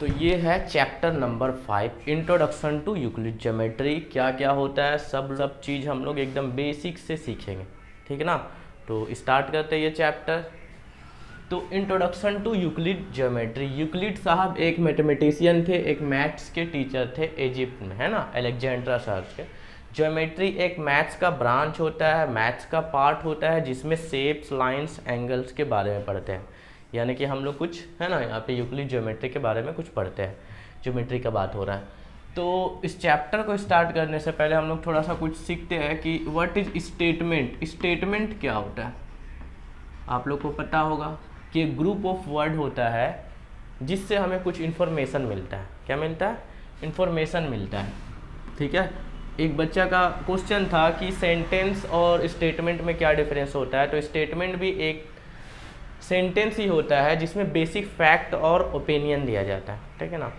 तो ये है chapter number 5 introduction to Euclid geometry. क्या क्या होता है सब चीज़ हम लोग एकदम बेसिक से सीखेंगे, ठीक है ना। तो स्टार्ट करते हैं ये चैप्टर। तो introduction to Euclid geometry. Euclid साहब एक मैथमेटिशियन थे, एक मैथ्स के टीचर थे इजिप्ट में, है ना, अलेक्जेंड्रा शहर के। ज्योमेट्री एक मैथ्स का ब्रांच होता है, मैथ्स का पार्ट होता है जिसमें शेप्स, लाइंस, एंगल्स के बारे में पढ़ते हैं। यानी कि हम लोग कुछ, है ना, यहाँ पे यूक्लिड ज्योमेट्री के बारे में कुछ पढ़ते हैं, ज्योमेट्री का बात हो रहा है। तो इस चैप्टर को स्टार्ट करने से पहले हम लोग थोड़ा सा कुछ सीखते हैं कि व्हाट इज स्टेटमेंट। स्टेटमेंट क्या होता है आप लोग को पता होगा कि एक ग्रुप ऑफ वर्ड होता है जिससे हमें कुछ इन्फॉर्मेशन मिलता है। क्या मिलता है? इन्फॉर्मेशन मिलता है, ठीक है। एक बच्चा का क्वेश्चन था कि सेंटेंस और स्टेटमेंट में क्या डिफरेंस होता है। तो स्टेटमेंट भी एक सेंटेंस ही होता है जिसमें बेसिक फैक्ट और ओपिनियन दिया जाता है, ठीक है ना।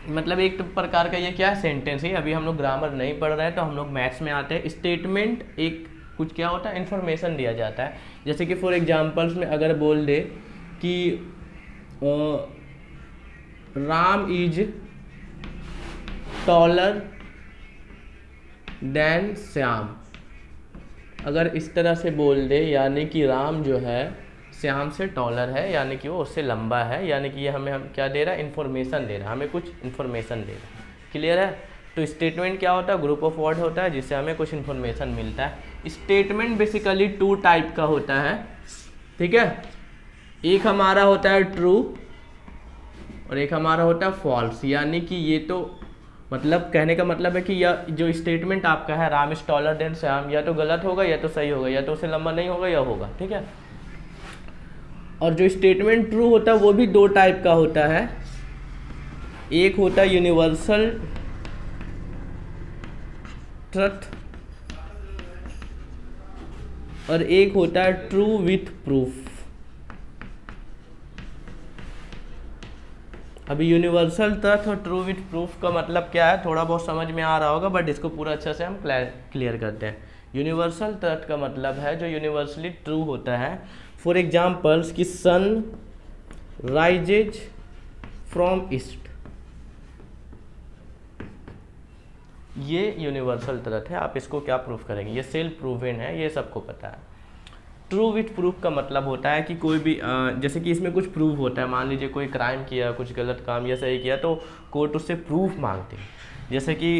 मतलब एक प्रकार का ये क्या है, सेंटेंस ही। अभी हम लोग ग्रामर नहीं पढ़ रहे हैं तो हम लोग मैथ्स में आते हैं। स्टेटमेंट एक कुछ क्या होता है, इन्फॉर्मेशन दिया जाता है। जैसे कि फॉर एग्जांपल्स में अगर बोल दे कि Ram is taller than Shyam, अगर इस तरह से बोल दे यानी कि राम जो है श्याम से टॉलर है, यानी कि वो उससे लंबा है, यानी कि ये हमें हम क्या दे रहा है, इन्फॉर्मेशन दे रहा है, हमें कुछ इन्फॉर्मेशन दे रहा है। क्लियर है? तो स्टेटमेंट क्या होता है, ग्रुप ऑफ वर्ड होता है जिससे हमें कुछ इन्फॉर्मेशन मिलता है। स्टेटमेंट बेसिकली टू टाइप का होता है, ठीक है। एक हमारा होता है ट्रू और एक हमारा होता है फॉल्स। यानी कि ये तो मतलब कहने का मतलब है कि यह जो स्टेटमेंट आपका है Ram is taller than Shyam, या तो गलत होगा या तो सही होगा, या तो उससे लंबा नहीं होगा या होगा, ठीक है। और जो स्टेटमेंट ट्रू होता है वो भी दो टाइप का होता है। एक होता है यूनिवर्सल ट्रुथ और एक होता है ट्रू विथ प्रूफ। अभी यूनिवर्सल ट्रुथ और ट्रू विथ प्रूफ का मतलब क्या है, थोड़ा बहुत समझ में आ रहा होगा, बट इसको पूरा अच्छे से हम क्लियर करते हैं। यूनिवर्सल ट्रुथ का मतलब है जो यूनिवर्सली ट्रू होता है। फॉर एग्जाम्पल्स कि सन राइजेज फ्रॉम ईस्ट, ये यूनिवर्सल ट्रुथ है। आप इसको क्या प्रूफ करेंगे, ये सेल्फ प्रूवन है, ये सबको पता है। ट्रू विथ प्रूफ का मतलब होता है कि कोई भी जैसे कि इसमें कुछ प्रूफ होता है। मान लीजिए कोई क्राइम किया, कुछ गलत काम या सही किया, तो कोर्ट उससे प्रूफ मांगते हैं। जैसे कि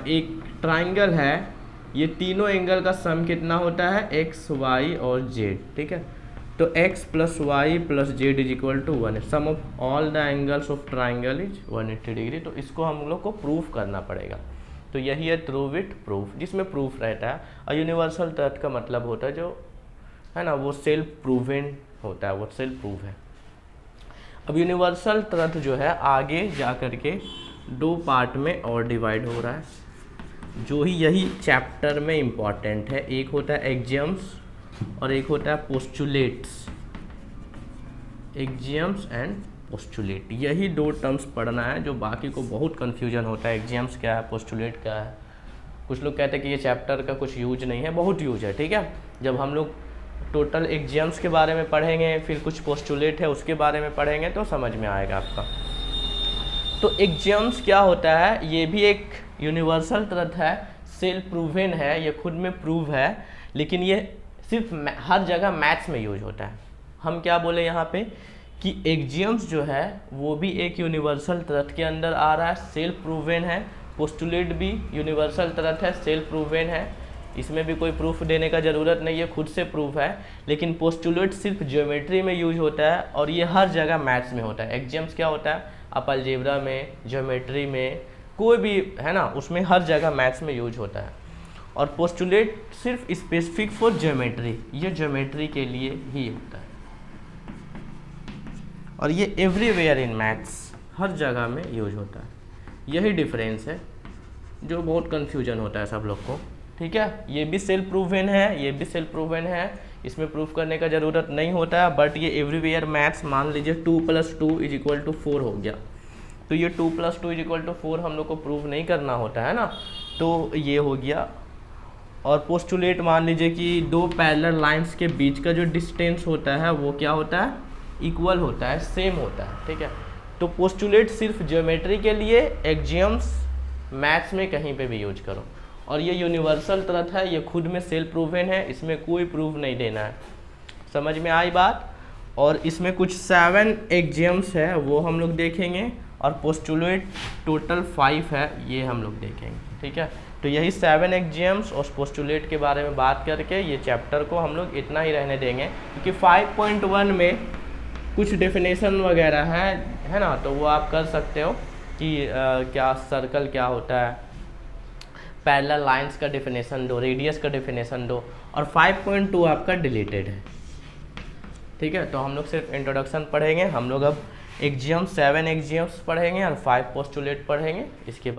एक ट्राइंगल है, ये तीनों एंगल का सम कितना होता है, एक्स, वाई और जेड, ठीक है। तो x plus Y plus Z is equal to 1 है। Sum of all the angles of triangle is 180 degree. तो इसको हम लोग को प्रूफ करना पड़ेगा। तो यही है ट्रू विथ प्रूफ, जिसमें प्रूफ रहता है। और यूनिवर्सल ट्रुथ का मतलब होता है जो है ना, वो सेल्फ प्रूवन होता है, वो सेल्फ प्रूफ है। अब यूनिवर्सल ट्रुथ जो है आगे जा कर के दो पार्ट में और डिवाइड हो रहा है, जो ही यही चैप्टर में इम्पॉर्टेंट है। एक होता है एक्सियम्स और एक होता है पोस्टुलेट्स। एक्सियम्स एंड पोस्टुलेट, यही दो टर्म्स पढ़ना है, जो बाकी को बहुत कन्फ्यूजन होता है। एक्सियम्स क्या है, पोस्टुलेट क्या है। कुछ लोग कहते हैं कि ये चैप्टर का कुछ यूज नहीं है, बहुत यूज है, ठीक है। जब हम लोग टोटल एक्सियम्स के बारे में पढ़ेंगे, फिर कुछ पोस्टुलेट है उसके बारे में पढ़ेंगे, तो समझ में आएगा आपका। तो एक्सियम्स क्या होता है, ये भी एक यूनिवर्सल ट्रुथ है, सेल्फ प्रूवन है, ये खुद में प्रूव है, लेकिन ये सिर्फ हर जगह मैथ्स में यूज होता है। हम क्या बोले यहाँ पे कि एक्सियम्स जो है वो भी एक यूनिवर्सल ट्रुथ के अंदर आ रहा है, सेल्फ प्रूवन है। पोस्टुलेट भी यूनिवर्सल ट्रुथ है, सेल्फ प्रूवन है, इसमें भी कोई प्रूफ देने का ज़रूरत नहीं है, खुद से प्रूफ है। लेकिन पोस्टुलेट सिर्फ ज्योमेट्री में यूज होता है और ये हर जगह मैथ्स में होता है। एक्सियम्स क्या होता है, आप अलजेब्रा में, ज्योमेट्री में, कोई भी है ना, उसमें हर जगह मैथ्स में यूज होता है। और पोस्टुलेट सिर्फ स्पेसिफिक फॉर ज्योमेट्री, ये ज्योमेट्री के लिए ही होता है। और ये एवरीवेयर इन मैथ्स, हर जगह में यूज होता है। यही डिफरेंस है जो बहुत कन्फ्यूजन होता है सब लोग को, ठीक है। ये भी सेल्फ प्रूवन है, ये भी सेल्फ प्रूवन है, इसमें प्रूफ करने का ज़रूरत नहीं होता है। बट ये एवरीवेयर मैथ्स, मान लीजिए 2 + 2 इज इक्वल टू 4 हो गया, तो ये 2 + 2 इज इक्वल टू 4 हम लोग को प्रूफ नहीं करना होता है ना, तो ये हो गया। और पोस्टुलेट मान लीजिए कि दो पैरेलल लाइंस के बीच का जो डिस्टेंस होता है वो क्या होता है, इक्वल होता है, सेम होता है, ठीक है। तो पोस्टुलेट सिर्फ ज्योमेट्री के लिए, एक्जियम्स मैथ्स में कहीं पे भी यूज करो। और ये यूनिवर्सल ट्रुथ है, ये खुद में सेल्फ प्रूवन है, इसमें कोई प्रूफ नहीं देना है। समझ में आई बात। और इसमें कुछ 7 एक्जियम्स है वो हम लोग देखेंगे, और पोस्टुलेट टोटल 5 है, ये हम लोग देखेंगे। ठीक है, तो यही 7 एक्जियम्स और पोस्टुलेट के बारे में बात करके ये चैप्टर को हम लोग इतना ही रहने देंगे, क्योंकि 5.1 में कुछ डेफिनेशन वगैरह है ना, तो वो आप कर सकते हो कि क्या सर्कल क्या होता है, पैरेलल लाइंस का डेफिनेशन दो, रेडियस का डेफिनेशन दो, और 5.2 आपका डिलीटेड है। ठीक है, तो हम लोग सिर्फ इंट्रोडक्शन पढ़ेंगे, हम लोग अब एक्जियम 7 एक्जियम्स पढ़ेंगे और 5 पोस्टुलेट पढ़ेंगे। इसके बाद